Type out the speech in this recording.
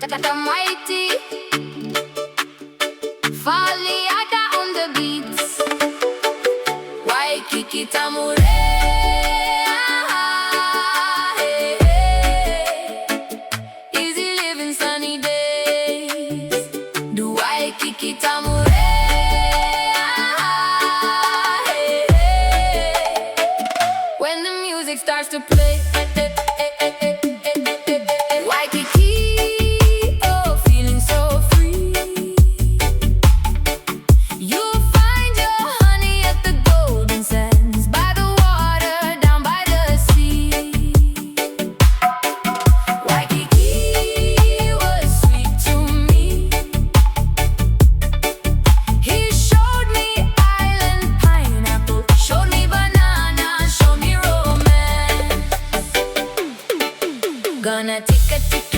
Tamaiti Faleata on the beats. Waikiki, Tamure. Easy living, sunny days. Do Waikiki, Tamure. When the music starts to play, Waikiki, oh, feeling so free. You'll find your honey at the golden sands, by the water, down by the sea. Waikiki was sweet to me. He showed me island pineapple, showed me banana, showed me romance. Gonna tick a tick